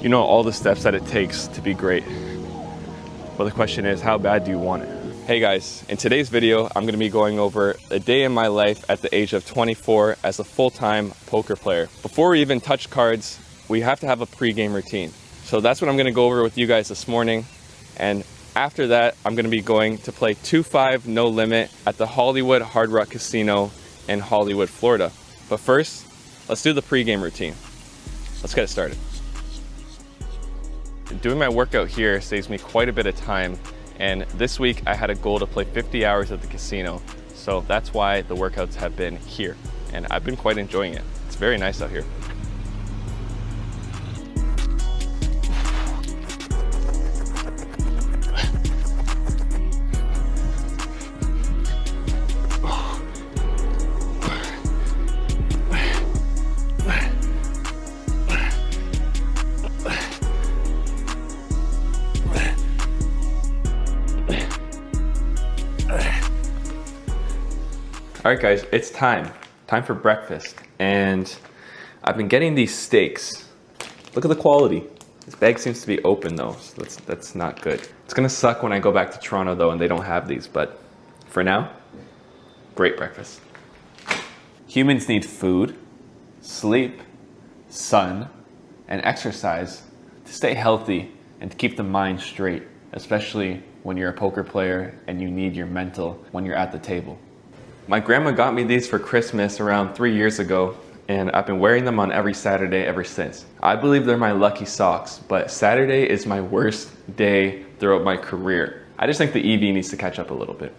You know all the steps that it takes to be great. But the question is, how bad do you want it? Hey guys, in today's video, I'm gonna be going over a day in my life at the age of 24 as a full-time poker player. Before we even touch cards, we have to have a pre-game routine. So that's what I'm gonna go over with you guys this morning. And after that, I'm gonna be going to play 2-5 no limit at the Hollywood Hard Rock Casino in Hollywood, Florida. But first, let's do the pre-game routine. Let's get it started. Doing my workout here saves me quite a bit of time, and this week I had a goal to play 50 hours at the casino, so that's why the workouts have been here, and I've been quite enjoying it. It's very nice out here. All right guys, it's time for breakfast, and I've been getting these steaks. Look at the quality. This bag seems to be open though, so that's not good. It's gonna suck when I go back to Toronto though and they don't have these, but for now, great breakfast. Humans need food, sleep, sun, and exercise to stay healthy and to keep the mind straight, especially when you're a poker player and you need your mental when you're at the table. My grandma got me these for Christmas around 3 years ago, and I've been wearing them on every Saturday ever since. I believe they're my lucky socks, but Saturday is my worst day throughout my career. I just think the EV needs to catch up a little bit.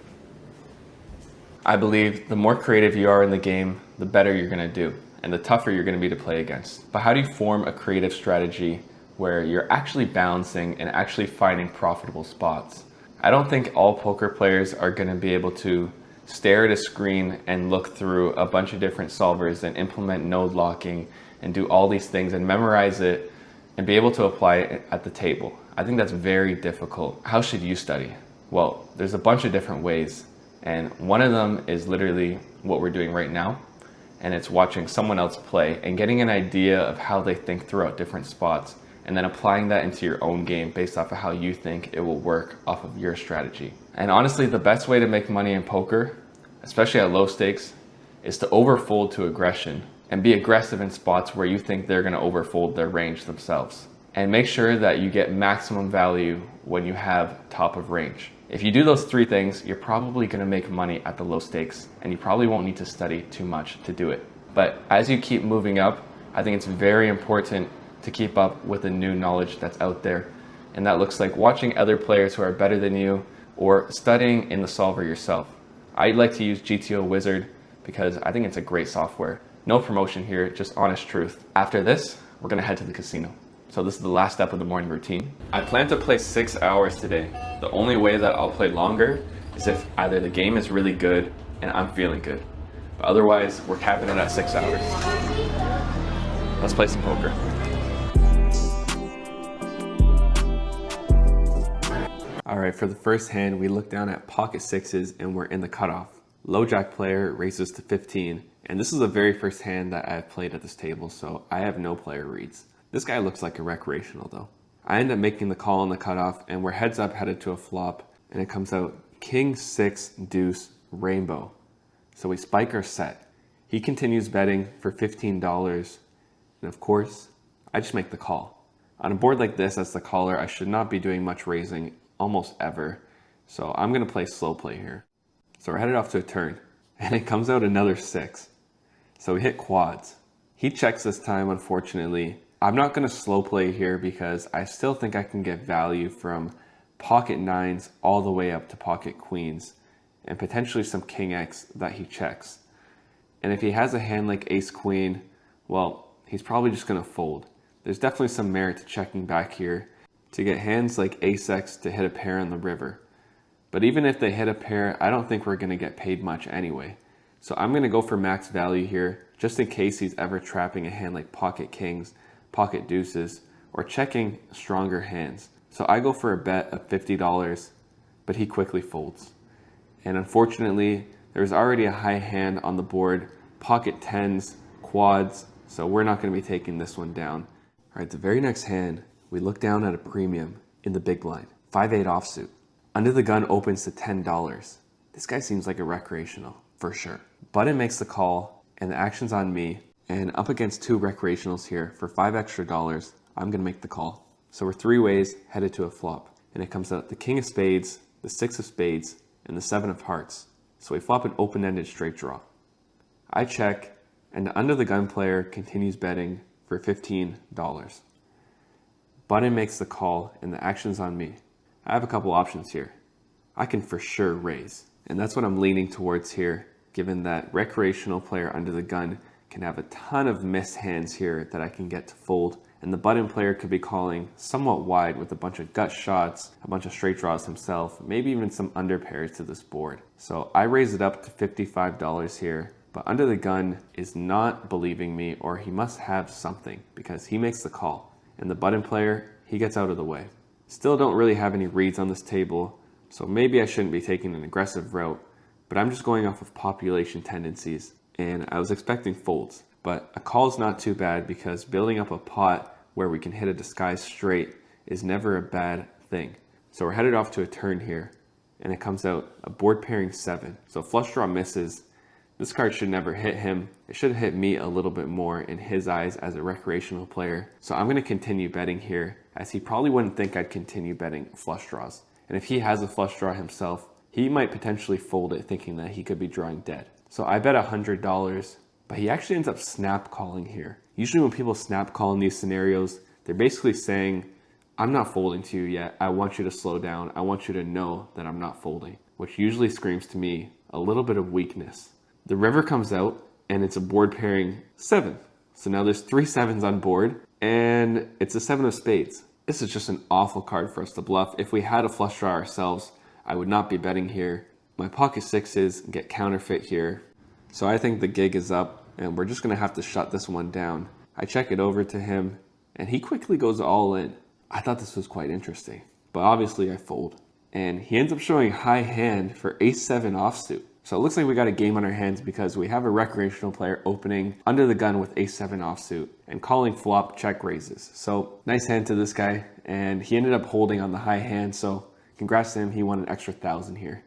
I believe the more creative you are in the game, the better you're gonna do, and the tougher you're gonna be to play against. But how do you form a creative strategy where you're actually balancing and actually finding profitable spots? I don't think all poker players are gonna be able to stare at a screen and look through a bunch of different solvers and implement node locking and do all these things and memorize it and be able to apply it at the table. I think that's very difficult. How should you study? Well, there's a bunch of different ways, and one of them is literally what we're doing right now, and it's watching someone else play and getting an idea of how they think throughout different spots and then applying that into your own game based off of how you think it will work off of your strategy. And honestly, the best way to make money in poker, especially at low stakes, is to overfold to aggression and be aggressive in spots where you think they're gonna overfold their range themselves. And make sure that you get maximum value when you have top of range. If you do those three things, you're probably gonna make money at the low stakes, and you probably won't need to study too much to do it. But as you keep moving up, I think it's very important to keep up with the new knowledge that's out there. And that looks like watching other players who are better than you or studying in the solver yourself. I like to use GTO Wizard because I think it's a great software. No promotion here, just honest truth. After this, we're gonna head to the casino. So this is the last step of the morning routine. I plan to play 6 hours today. The only way that I'll play longer is if either the game is really good and I'm feeling good. But otherwise, we're capping it at 6 hours. Let's play some poker. All right, for the first hand, we look down at pocket sixes and we're in the cutoff. Low jack player raises to 15, and this is the very first hand that I've played at this table, so I have no player reads. This guy looks like a recreational though. I end up making the call on the cutoff, and we're heads up headed to a flop, and it comes out king, six, deuce, rainbow. So we spike our set. He continues betting for $15, and of course, I just make the call. On a board like this, as the caller, I should not be doing much raising almost ever. So I'm gonna play slow play here. So we're headed off to a turn, and it comes out another six. So we hit quads. He checks this time, unfortunately. I'm not gonna slow play here because I still think I can get value from pocket nines all the way up to pocket queens and potentially some king X that he checks. And if he has a hand like ace queen, well, he's probably just gonna fold. There's definitely some merit to checking back here to get hands like ace-x to hit a pair on the river. But even if they hit a pair, I don't think we're gonna get paid much anyway. So I'm gonna go for max value here, just in case he's ever trapping a hand like pocket kings, pocket deuces, or checking stronger hands. So I go for a bet of $50, but he quickly folds. And unfortunately, there's already a high hand on the board, pocket tens, quads, so we're not gonna be taking this one down. All right, the very next hand We look down at a premium in the big blind. 5-8 offsuit. Under the gun opens to $10. This guy seems like a recreational, for sure. Button makes the call, and the action's on me. And up against 2 recreationals here, for $5 extra, I'm gonna make the call. So we're 3 ways headed to a flop. And it comes out the king of spades, the 6 of spades, and the 7 of hearts. So we flop an open-ended straight draw. I check, and the under the gun player continues betting for $15. Button makes the call, and the action's on me. I have a couple options here. I can for sure raise, and that's what I'm leaning towards here, given that recreational player under the gun can have a ton of missed hands here that I can get to fold, and the button player could be calling somewhat wide with a bunch of gut shots, a bunch of straight draws himself, maybe even some under pairs to this board. So I raise it up to $55 here, but under the gun is not believing me, or he must have something, because he makes the call, and the button player, he gets out of the way. Still don't really have any reads on this table, so maybe I shouldn't be taking an aggressive route, but I'm just going off of population tendencies, and I was expecting folds. But a call is not too bad, because building up a pot where we can hit a disguise straight is never a bad thing. So we're headed off to a turn here, and it comes out a board pairing 7. So flush draw misses. This card should never hit him. It should hit me a little bit more in his eyes as a recreational player. So I'm gonna continue betting here, as he probably wouldn't think I'd continue betting flush draws. And if he has a flush draw himself, he might potentially fold it thinking that he could be drawing dead. So I bet $100, but he actually ends up snap calling here. Usually when people snap call in these scenarios, they're basically saying, I'm not folding to you yet. I want you to slow down. I want you to know that I'm not folding, which usually screams to me a little bit of weakness. The river comes out, and it's a board pairing 7. So now there's 3 7s on board, and it's a 7 of spades. This is just an awful card for us to bluff. If we had a flush draw ourselves, I would not be betting here. My pocket 6s get counterfeit here. So I think the gig is up, and we're just gonna have to shut this one down. I check it over to him, and he quickly goes all in. I thought this was quite interesting, but obviously I fold. And he ends up showing high hand for ace-7 offsuit. So it looks like we got a game on our hands, because we have a recreational player opening under the gun with ace-7 offsuit and calling flop check raises. So nice hand to this guy, and he ended up holding on the high hand, so congrats to him, he won an extra 1,000 here.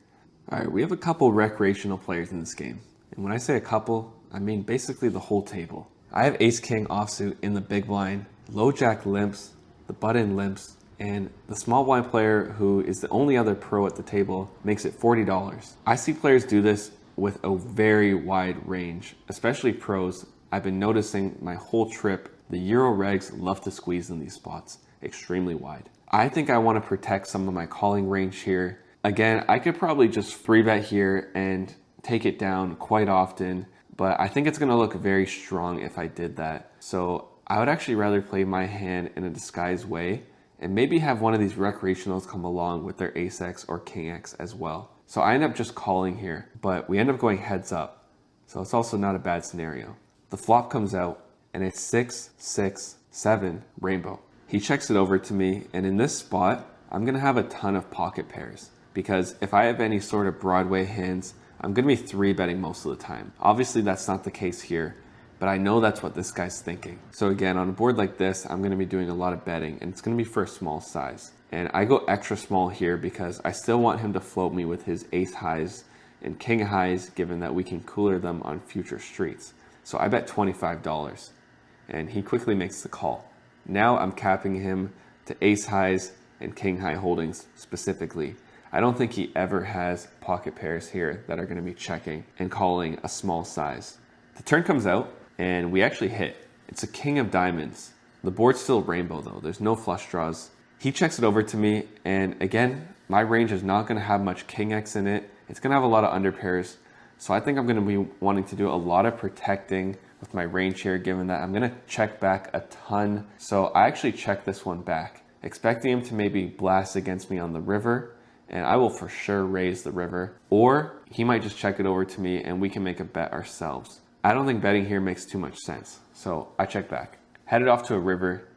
All right, we have a couple recreational players in this game. And when I say a couple, I mean basically the whole table. I have ace-king offsuit in the big blind, low jack limps, the button limps, and the small blind player, who is the only other pro at the table, makes it $40. I see players do this with a very wide range, especially pros. I've been noticing my whole trip, the Euro regs love to squeeze in these spots extremely wide. I think I want to protect some of my calling range here. Again, I could probably just 3-bet here and take it down quite often, but I think it's going to look very strong if I did that. So I would actually rather play my hand in a disguised way, and maybe have one of these recreationals come along with their ace-x or king-x as well. So I end up just calling here, but we end up going heads up. So it's also not a bad scenario. The flop comes out, and it's 6, 6, 7 rainbow. He checks it over to me, and in this spot, I'm gonna have a ton of pocket pairs, because if I have any sort of Broadway hands, I'm gonna be 3-betting most of the time. Obviously that's not the case here, but I know that's what this guy's thinking. So again, on a board like this, I'm gonna be doing a lot of betting, and it's gonna be for a small size. And I go extra small here because I still want him to float me with his ace highs and king highs, given that we can cooler them on future streets. So I bet $25, and he quickly makes the call. Now I'm capping him to ace highs and king high holdings specifically. I don't think he ever has pocket pairs here that are gonna be checking and calling a small size. The turn comes out, and we actually hit. It's a king of diamonds. The board's still rainbow though, there's no flush draws. He checks it over to me, and again, my range is not gonna have much king X in it. It's gonna have a lot of under pairs. So I think I'm gonna be wanting to do a lot of protecting with my range here, given that I'm gonna check back a ton. So I actually check this one back, expecting him to maybe blast against me on the river, and I will for sure raise the river, or he might just check it over to me and we can make a bet ourselves. I don't think betting here makes too much sense, so I check back. Headed off to a river,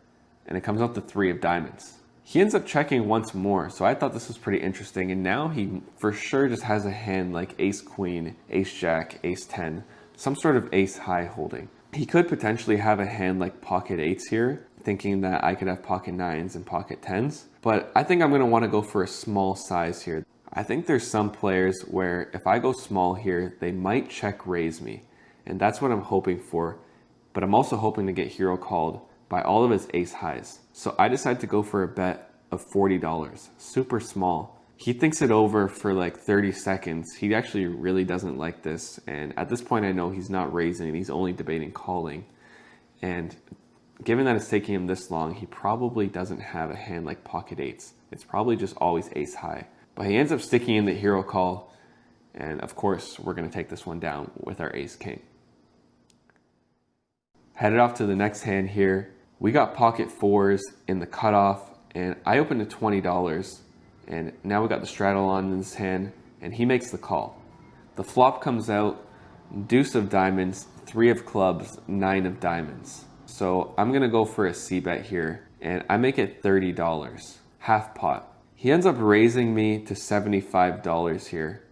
and it comes up to 3 of diamonds. He ends up checking once more, so I thought this was pretty interesting, and now he for sure just has a hand like ace queen, ace jack, ace 10, some sort of ace high holding. He could potentially have a hand like pocket eights here, thinking that I could have pocket nines and pocket tens, but I think I'm going to want to go for a small size here. I think there's some players where if I go small here, they might check raise me, and that's what I'm hoping for, but I'm also hoping to get hero called by all of his ace highs. So I decided to go for a bet of $40, super small. He thinks it over for like 30 seconds. He actually really doesn't like this, and at this point I know he's not raising, he's only debating calling. And given that it's taking him this long, he probably doesn't have a hand like pocket eights. It's probably just always ace high. But he ends up sticking in the hero call, and of course we're going to take this one down with our ace king. Headed off to the next hand here. We got pocket fours in the cutoff, and I opened at $20, and now we got the straddle on in this hand, and he makes the call. The flop comes out, deuce of diamonds, three of clubs, nine of diamonds. So I'm gonna go for a c-bet here, and I make it $30, half pot. He ends up raising me to $75 here,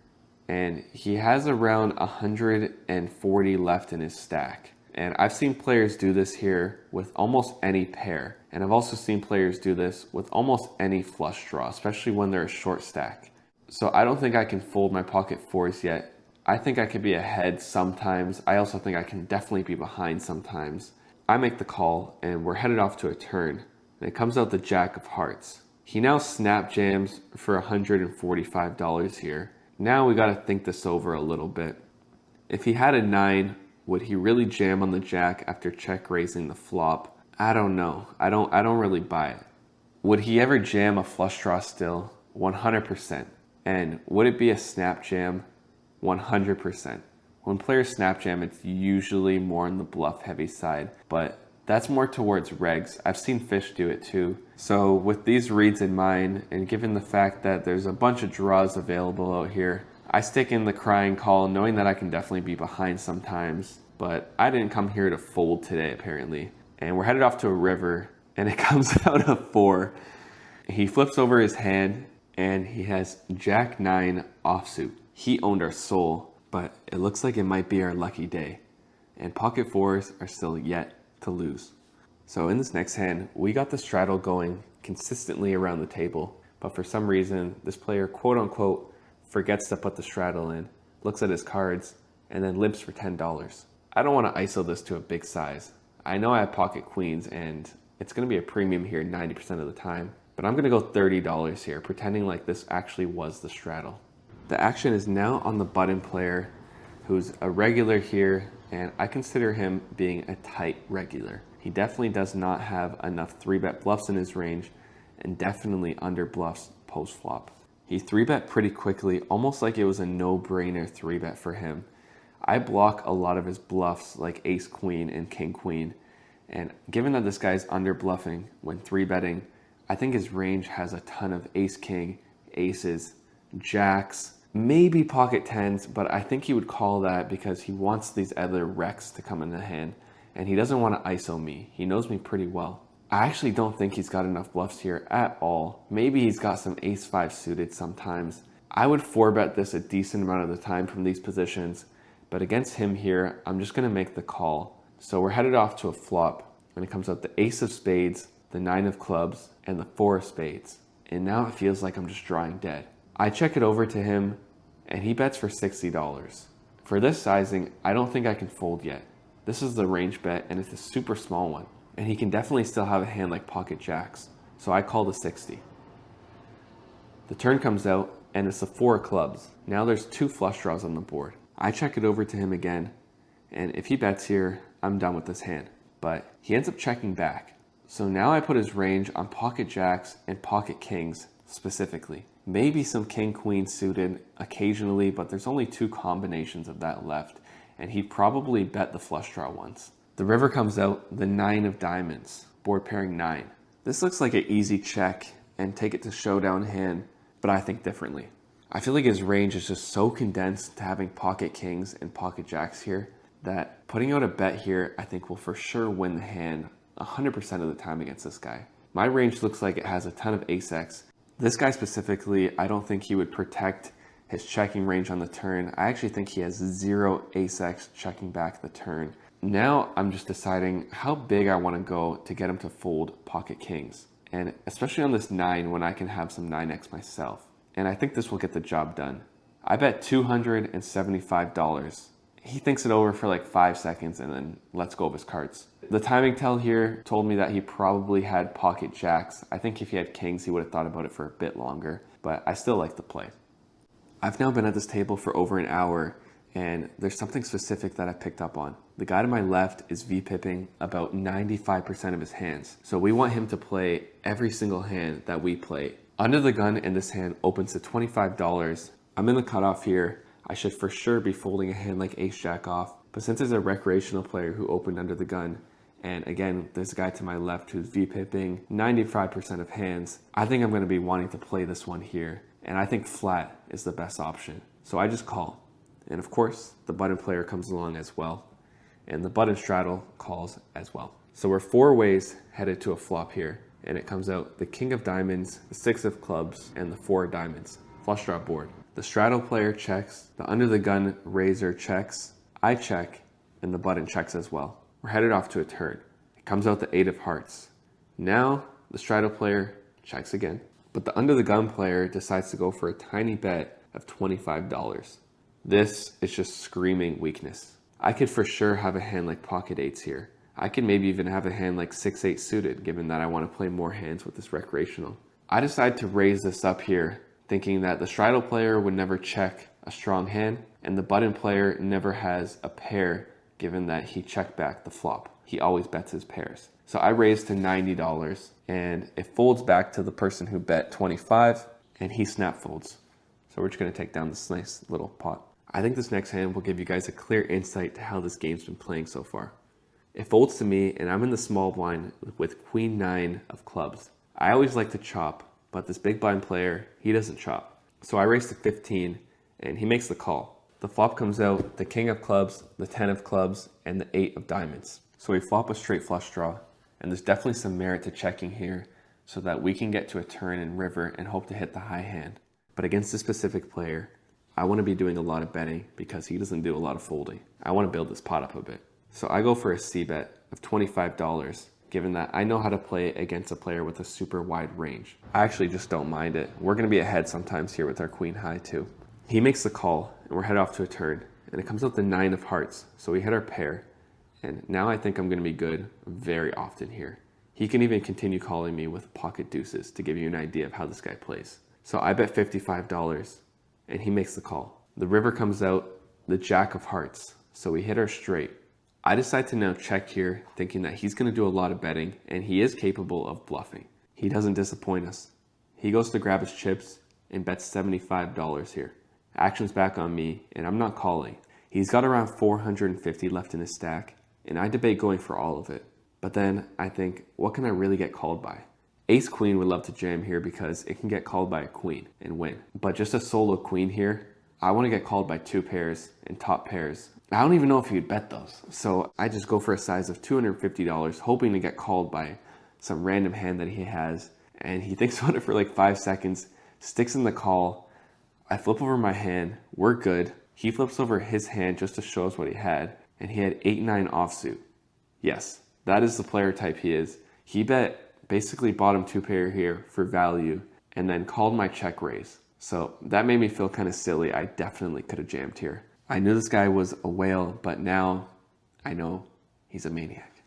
and he has around 140 left in his stack. And I've seen players do this here with almost any pair. And I've also seen players do this with almost any flush draw, especially when they're a short stack. So I don't think I can fold my pocket fours yet. I think I could be ahead sometimes. I also think I can definitely be behind sometimes. I make the call, and we're headed off to a turn. And it comes out the jack of hearts. He now snap jams for $145 here. Now we gotta think this over a little bit. If he had a 9, would he really jam on the jack after check raising the flop? I don't know. I don't really buy it. Would he ever jam a flush draw still? 100%. And would it be a snap jam? 100%. When players snap jam, it's usually more on the bluff heavy side, but that's more towards regs. I've seen fish do it too. So with these reads in mind, and given the fact that there's a bunch of draws available out here, I stick in the crying call knowing that I can definitely be behind sometimes, but I didn't come here to fold today apparently. And we're headed off to a river, and it comes out a 4. He flips over his hand, and he has jack 9 offsuit. He owned our soul, but it looks like it might be our lucky day. And pocket fours are still yet to lose. So in this next hand, we got the straddle going consistently around the table, but for some reason, this player quote unquote forgets to put the straddle in, looks at his cards, and then limps for $10. I don't want to ISO this to a big size. I know I have pocket queens, and it's going to be a premium here 90% of the time, but I'm going to go $30 here, pretending like this actually was the straddle. The action is now on the button player, who's a regular here, and I consider him being a tight regular. He definitely does not have enough 3-bet bluffs in his range, and definitely under bluffs post-flop. He 3-bet pretty quickly, almost like it was a no-brainer 3-bet for him. I block a lot of his bluffs like ace-queen and king-queen, and given that this guy's under bluffing when 3-betting, I think his range has a ton of ace-king, aces, jacks, maybe pocket tens, but I think he would call that because he wants these other wrecks to come in the hand, and he doesn't want to ISO me. He knows me pretty well. I actually don't think he's got enough bluffs here at all. Maybe he's got some ace-5 suited sometimes. I would 4-bet this a decent amount of the time from these positions, but against him here, I'm just going to make the call. So we're headed off to a flop, and it comes out the ace of spades, the 9 of clubs, and the 4 of spades. And now it feels like I'm just drawing dead. I check it over to him, and he bets for $60. For this sizing, I don't think I can fold yet. This is the range bet, and it's a super small one. And he can definitely still have a hand like pocket jacks. So I call the 60. The turn comes out, and it's the 4 of clubs. Now there's 2 flush draws on the board. I check it over to him again, and if he bets here, I'm done with this hand. But he ends up checking back. So now I put his range on pocket jacks and pocket kings specifically. Maybe some king-queen suited occasionally, but there's only 2 combinations of that left, and he'd probably bet the flush draw once. The river comes out, the 9 of diamonds, board pairing 9. This looks like an easy check and take it to showdown hand, but I think differently. I feel like his range is just so condensed to having pocket kings and pocket jacks here that putting out a bet here I think will for sure win the hand 100% of the time against this guy. My range looks like it has a ton of ace-x. This guy specifically, I don't think he would protect his checking range on the turn. I actually think he has 0 ace-x checking back the turn. Now I'm just deciding how big I want to go to get him to fold pocket kings. And especially on this 9 when I can have some 9x myself. And I think this will get the job done. I bet $275. He thinks it over for like 5 seconds and then lets go of his cards. The timing tell here told me that he probably had pocket jacks. I think if he had kings, he would have thought about it for a bit longer, but I still like the play. I've now been at this table for over an hour, and there's something specific that I picked up on. The guy to my left is V-pipping about 95% of his hands. So we want him to play every single hand that we play. Under the gun in this hand opens to $25. I'm in the cutoff here. I should for sure be folding a hand like ace jack off, but since there's a recreational player who opened under the gun, and again, there's a guy to my left who's V-pipping 95% of hands, I think I'm going to be wanting to play this one here, and I think flat is the best option. So I just call. And of course, the button player comes along as well, and the button straddle calls as well. So we're 4 ways headed to a flop here, and it comes out the king of diamonds, the 6 of clubs, and the 4 of diamonds. Flush draw board. The straddle player checks, the under the gun raiser checks, I check, and the button checks as well. We're headed off to a turn. It comes out the 8 of hearts. Now the straddle player checks again, but the under the gun player decides to go for a tiny bet of $25. This is just screaming weakness. I could for sure have a hand like pocket 8s here. I could maybe even have a hand like 6-8 suited, given that I want to play more hands with this recreational. I decide to raise this up here, thinking that the straddle player would never check a strong hand, and the button player never has a pair, given that he checked back the flop. He always bets his pairs. So I raise to $90, and it folds back to the person who bet 25, and he snap folds. So we're just going to take down this nice little pot. I think this next hand will give you guys a clear insight to how this game's been playing so far. It folds to me, and I'm in the small blind with queen 9 of clubs. I always like to chop, but this big blind player, he doesn't chop. So I raise to 15, and he makes the call. The flop comes out the king of clubs, the 10 of clubs, and the 8 of diamonds. So we flop a straight flush draw, and there's definitely some merit to checking here so that we can get to a turn in river and hope to hit the high hand. But against this specific player, I want to be doing a lot of betting because he doesn't do a lot of folding. I want to build this pot up a bit. So I go for a C bet of $25, given that I know how to play against a player with a super wide range. I actually just don't mind it. We're going to be ahead sometimes here with our queen high too. He makes the call, and we're headed off to a turn, and it comes out the 9 of hearts. So we hit our pair, and now I think I'm going to be good very often here. He can even continue calling me with pocket deuces to give you an idea of how this guy plays. So I bet $55, and he makes the call. The river comes out the jack of hearts, so we hit our straight. I decide to now check here, thinking that he's going to do a lot of betting, and he is capable of bluffing. He doesn't disappoint us. He goes to grab his chips and bets $75 here. Action's back on me, and I'm not calling. He's got around 450 left in his stack, and I debate going for all of it. But then I think, what can I really get called by? Ace queen would love to jam here because it can get called by a queen and win. But just a solo queen here, I want to get called by 2 pairs and top pairs. I don't even know if he'd bet those. So I just go for a size of $250, hoping to get called by some random hand that he has. And he thinks about it for like 5 seconds, sticks in the call. I flip over my hand, we're good. He flips over his hand just to show us what he had, and he had 8-9 offsuit. Yes, that is the player type he is. He bet basically bottom 2 pair here for value, and then called my check raise. So that made me feel kind of silly. I definitely could have jammed here. I knew this guy was a whale, but now I know he's a maniac.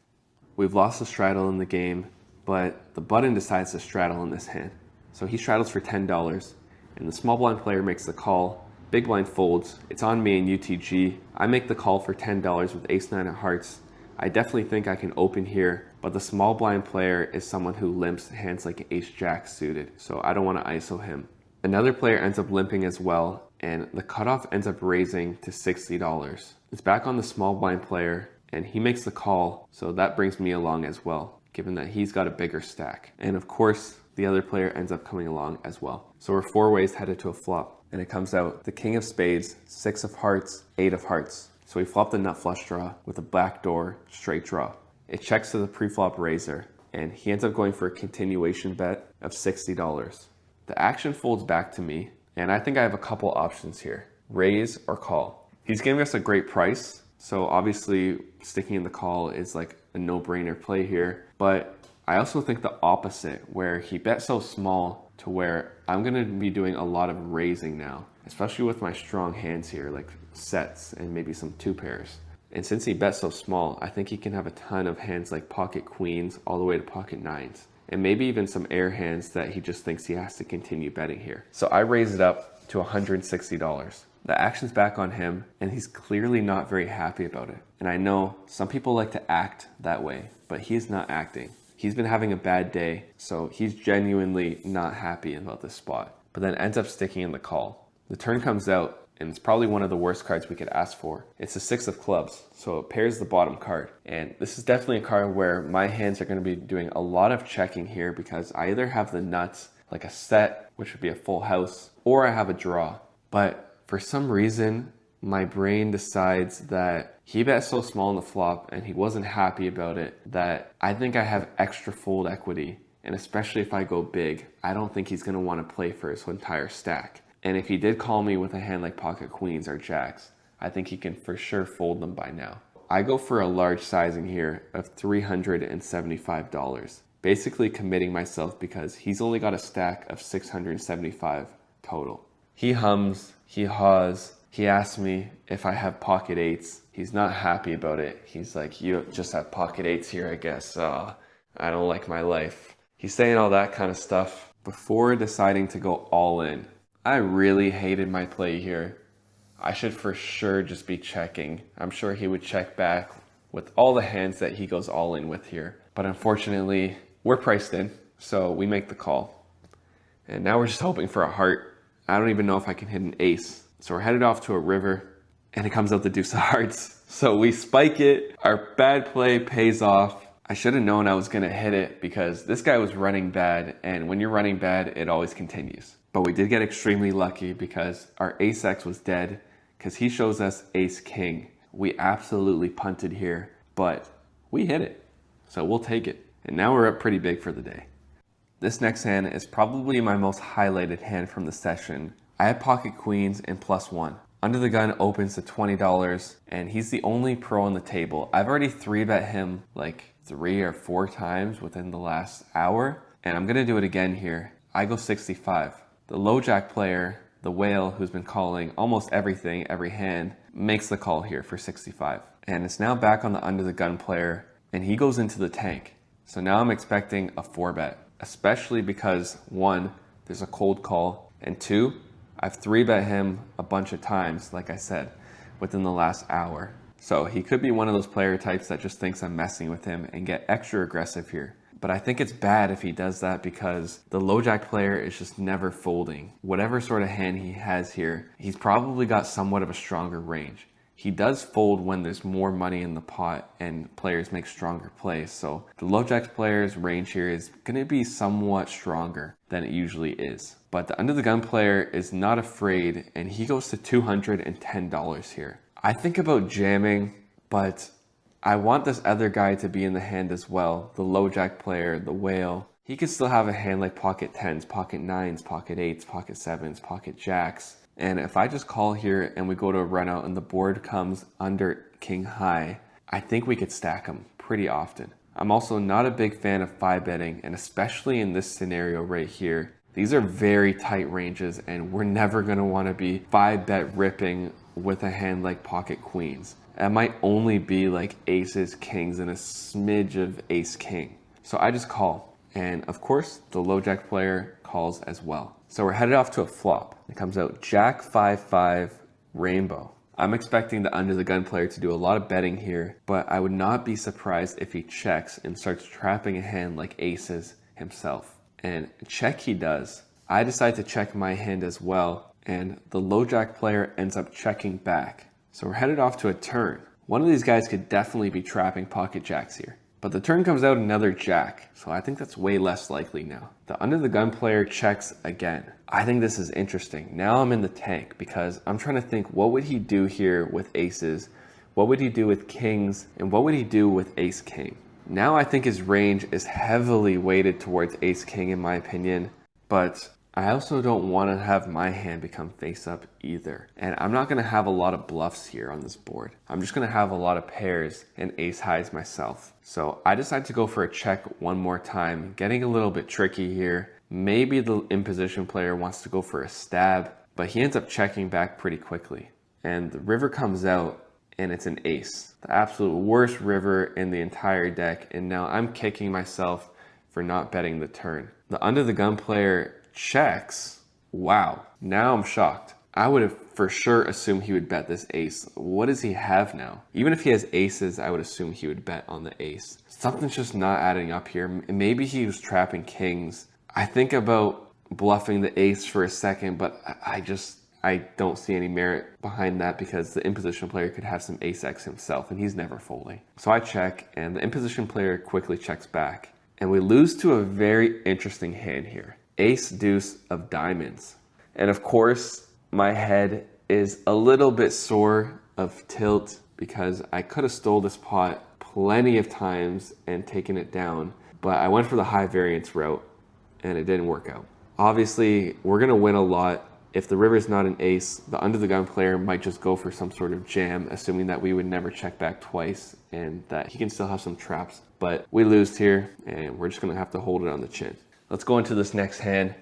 We've lost the straddle in the game, but the button decides to straddle in this hand. So he straddles for $10, and the small blind player makes the call. Big blind folds. It's on me in UTG. I make the call for $10 with ace-9 of hearts. I definitely think I can open here, but the small blind player is someone who limps hands like ace-jack suited, so I don't want to ISO him. Another player ends up limping as well, and the cutoff ends up raising to $60. It's back on the small blind player, and he makes the call, so that brings me along as well, given that he's got a bigger stack. And of course, the other player ends up coming along as well. So we're 4 ways headed to a flop, and it comes out the king of spades, 6 of hearts, 8 of hearts. So we flop the nut flush draw with a backdoor straight draw. It checks to the pre-flop raiser, and he ends up going for a continuation bet of $60. The action folds back to me, and I think I have a couple options here. Raise or call. He's giving us a great price, So obviously sticking in the call is like a no-brainer play here. But I also think the opposite, where he bet so small to where I'm gonna be doing a lot of raising now, especially with my strong hands here, like sets and maybe some two pairs. And since he bet so small, I think he can have a ton of hands like pocket queens all the way to pocket nines. And maybe even some air hands that he just thinks he has to continue betting here. So I raise it up to $160. The action's back on him, and he's clearly not very happy about it. And I know some people like to act that way, but he's not acting. He's been having a bad day, so he's genuinely not happy about this spot, but then ends up sticking in the call. The turn comes out, and it's probably one of the worst cards we could ask for. It's the 6 of clubs, so it pairs the bottom card. And this is definitely a card where my hands are going to be doing a lot of checking here, because I either have the nuts, like a set, which would be a full house, or I have a draw. But for some reason, my brain decides that he bet so small on the flop and he wasn't happy about it that I think I have extra fold equity. And especially if I go big, I don't think he's going to want to play for his entire stack. And if he did call me with a hand like pocket queens or jacks, I think he can for sure fold them by now. I go for a large sizing here of $375, basically committing myself because he's only got a stack of 675 total. He hums, he haws, he asks me if I have pocket eights. He's not happy about it. He's like, you just have pocket eights here, I guess. I don't like my life. He's saying all that kind of stuff before deciding to go all in. I really hated my play here. I should for sure just be checking. I'm sure he would check back with all the hands that he goes all in with here. But unfortunately, we're priced in, so we make the call. And now we're just hoping for a heart. I don't even know if I can hit an ace. So we're headed off to a river, and it comes out the deuce of hearts. So we spike it. Our bad play pays off. I should have known I was going to hit it because this guy was running bad, and when you're running bad, it always continues. But we did get extremely lucky because our ace X was dead because he shows us ace king. We absolutely punted here, but we hit it. So we'll take it. And now we're up pretty big for the day. This next hand is probably my most highlighted hand from the session. I had pocket queens and +1. Under the gun opens to $20, and he's the only pro on the table. I've already 3-bet him like 3 or 4 times within the last hour, and I'm gonna do it again here. I go 65. The low jack player, the whale, who's been calling almost everything, every hand, makes the call here for 65. And it's now back on the under the gun player, and he goes into the tank. So now I'm expecting a 4-bet, especially because 1, there's a cold call, and 2, I've 3-bet him a bunch of times, like I said, within the last hour. So he could be one of those player types that just thinks I'm messing with him and get extra aggressive here. But I think it's bad if he does that because the low jack player is just never folding. Whatever sort of hand he has here, he's probably got somewhat of a stronger range. He does fold when there's more money in the pot and players make stronger plays. So the low jack player's range here is going to be somewhat stronger than it usually is. But the under the gun player is not afraid, and he goes to $210 here. I think about jamming, but I want this other guy to be in the hand as well. The low jack player, the whale. He could still have a hand like pocket 10s, pocket 9s, pocket 8s, pocket 7s, pocket jacks. And if I just call here and we go to a run out and the board comes under king high, I think we could stack him pretty often. I'm also not a big fan of 5-betting, and especially in this scenario right here. These are very tight ranges, and we're never going to want to be 5-bet ripping with a hand like pocket queens. It might only be like aces, kings, and a smidge of ace king. So I just call. And of course, the low jack player calls as well. So we're headed off to a flop. It comes out Jack 5-5 rainbow. I'm expecting the under the gun player to do a lot of betting here, but I would not be surprised if he checks and starts trapping a hand like aces himself. And check he does. I decide to check my hand as well, and the low jack player ends up checking back. So we're headed off to a turn. One of these guys could definitely be trapping pocket jacks here. But the turn comes out another jack, so I think that's way less likely now. The under the gun player checks again. I think this is interesting. Now I'm in the tank because I'm trying to think, what would he do here with aces? What would he do with kings? And what would he do with ace king? Now I think his range is heavily weighted towards ace king in my opinion, but I also don't want to have my hand become face up either. And I'm not going to have a lot of bluffs here on this board. I'm just going to have a lot of pairs and ace highs myself. So I decided to go for a check one more time, getting a little bit tricky here. Maybe the imposition player wants to go for a stab, but he ends up checking back pretty quickly. And the river comes out and it's an ace. The absolute worst river in the entire deck. And now I'm kicking myself for not betting the turn. The under the gun player checks. Wow, now I'm shocked. I would have for sure assumed he would bet this ace. What does he have now? Even if he has aces, I would assume he would bet on the ace. Something's just not adding up here. Maybe he was trapping kings. I think about bluffing the ace for a second, but I don't see any merit behind that because the imposition player could have some ace X himself and he's never folding. So I check and the imposition player quickly checks back. And we lose to a very interesting hand here. Ace deuce of diamonds. And of course, my head is a little bit sore of tilt because I could have stole this pot plenty of times and taken it down, but I went for the high variance route and it didn't work out. Obviously, we're gonna win a lot. If the river's not an ace, the under the gun player might just go for some sort of jam, assuming that we would never check back twice and that he can still have some traps. But we lose here and we're just gonna have to hold it on the chin. Let's go into this next hand.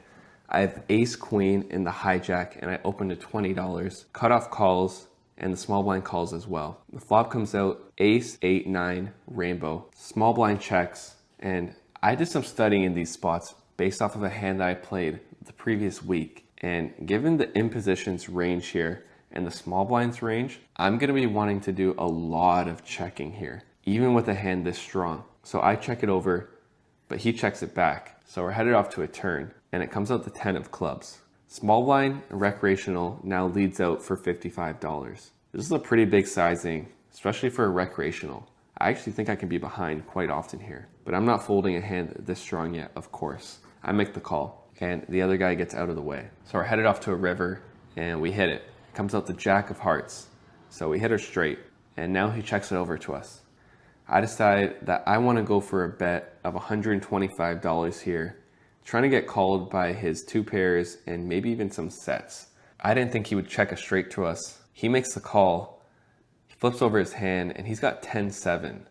I have ace queen in the hijack and I opened to $20. Cutoff calls and the small blind calls as well. The flop comes out ace, 8, 9, rainbow. Small blind checks, and I did some studying in these spots based off of a hand that I played the previous week. And given the impositions range here and the small blinds range, I'm gonna be wanting to do a lot of checking here, even with a hand this strong. So I check it over, but he checks it back. So we're headed off to a turn and it comes out the 10 of clubs. Small blind recreational now leads out for $55. This is a pretty big sizing, especially for a recreational. I actually think I can be behind quite often here, but I'm not folding a hand this strong yet, of course. I make the call and the other guy gets out of the way. So we're headed off to a river and we hit it. It comes out the jack of hearts. So we hit her straight and now he checks it over to us. I decide that I want to go for a bet of $125 here, trying to get called by his two pairs and maybe even some sets. I didn't think he would check a straight to us. He makes the call, he flips over his hand and he's got 10-7.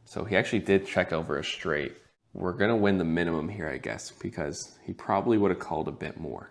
So he actually did check over a straight. We're gonna win the minimum here, I guess, because he probably would have called a bit more.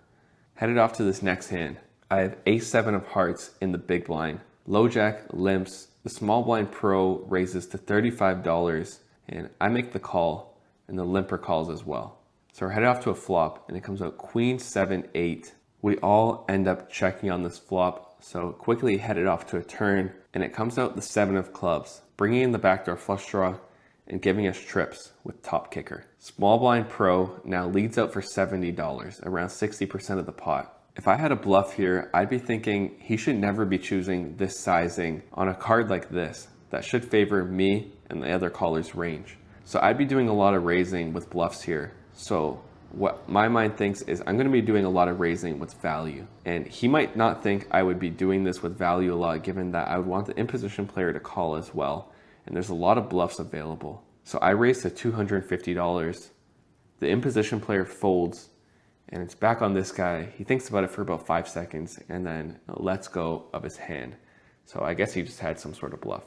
Headed off to this next hand. I have ace-7 of hearts in the big blind. Low jack limps. The small blind pro raises to $35 and I make the call and the limper calls as well. So we're headed off to a flop and it comes out queen 7, 8. We all end up checking on this flop, so quickly headed off to a turn and it comes out the 7 of clubs, bringing in the backdoor flush draw and giving us trips with top kicker. Small blind pro now leads out for $70, around 60% of the pot. If I had a bluff here, I'd be thinking he should never be choosing this sizing on a card like this that should favor me and the other caller's range. So I'd be doing a lot of raising with bluffs here. So what my mind thinks is I'm gonna be doing a lot of raising with value. And he might not think I would be doing this with value a lot, given that I would want the imposition player to call as well. And there's a lot of bluffs available. So I raise to $250. The imposition player folds and it's back on this guy. He thinks about it for about 5 seconds and then lets go of his hand. So I guess he just had some sort of bluff.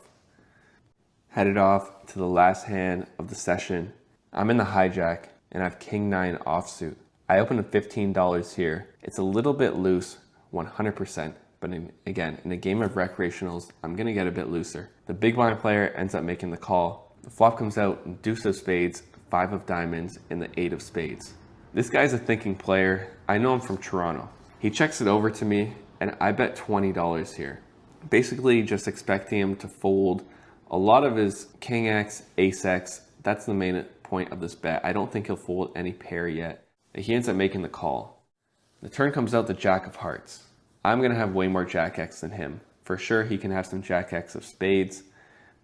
Headed off to the last hand of the session. I'm in the hijack and I have king 9 offsuit. I open at $15 here. It's a little bit loose, 100%. But again, in a game of recreationals, I'm gonna get a bit looser. The big blind player ends up making the call. The flop comes out deuce of spades, 5 of diamonds, and the 8 of spades. This guy's a thinking player. I know him from Toronto. He checks it over to me and I bet $20 here. Basically just expecting him to fold a lot of his king X, ace X. That's the main point of this bet. I don't think he'll fold any pair yet. He ends up making the call. The turn comes out the jack of hearts. I'm gonna have way more jack X than him. For sure he can have some jack X of spades,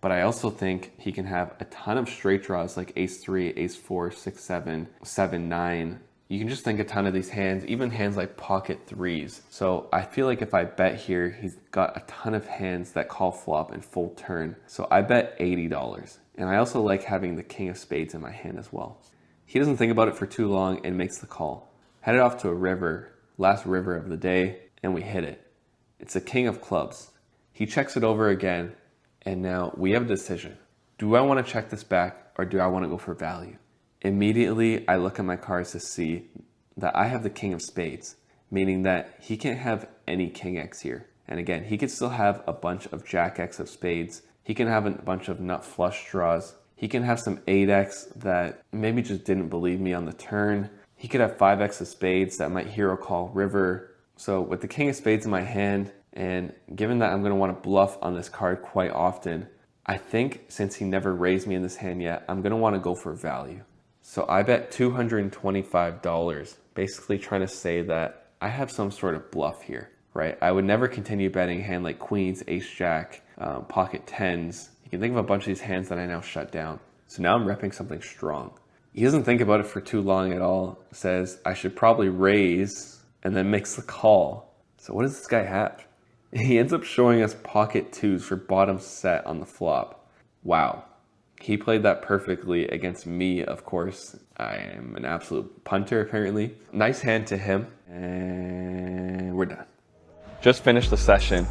but I also think he can have a ton of straight draws like ace 3, ace 4, 6, 7, 7, 9. You can just think a ton of these hands, even hands like pocket threes. So I feel like if I bet here, he's got a ton of hands that call flop and full turn. So I bet $80. And I also like having the king of spades in my hand as well. He doesn't think about it for too long and makes the call. Headed off to a river, last river of the day, and we hit it. It's a king of clubs. He checks it over again, and now we have a decision. Do I want to check this back, or do I want to go for value? Immediately, I look at my cards to see that I have the king of spades, meaning that he can't have any king X here. And again, he could still have a bunch of jack X of spades. He can have a bunch of nut flush draws. He can have some 8X that maybe just didn't believe me on the turn. He could have 5X of spades that might hero call river. So with the king of spades in my hand, and given that I'm going to want to bluff on this card quite often, I think since he never raised me in this hand yet, I'm going to want to go for value. So I bet $225, basically trying to say that I have some sort of bluff here, right? I would never continue betting a hand like queens, ace jack, pocket tens. You can think of a bunch of these hands that I now shut down. So now I'm repping something strong. He doesn't think about it for too long at all. Says I should probably raise and then makes the call. So what does this guy have? He ends up showing us pocket twos for bottom set on the flop. Wow. He played that perfectly against me, of course. I am an absolute punter, apparently. Nice hand to him, and we're done. Just finished the session,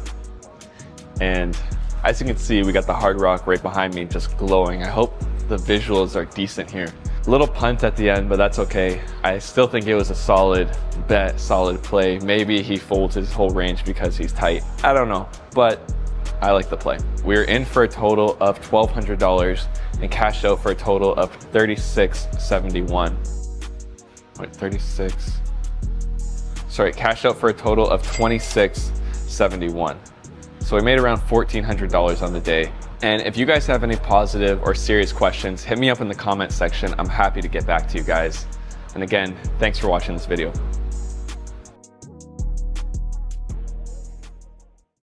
and as you can see, we got the Hard Rock right behind me, just glowing. I hope the visuals are decent here. Little punt at the end, but that's okay. I still think it was a solid bet, solid play. Maybe he folds his whole range because he's tight. I don't know, but I like the play. We're in for a total of $1,200 and cashed out for a total of $36.71. Wait, 36. Sorry, cashed out for a total of $26.71. So we made around $1,400 on the day. And if you guys have any positive or serious questions, hit me up in the comment section. I'm happy to get back to you guys. And again, thanks for watching this video.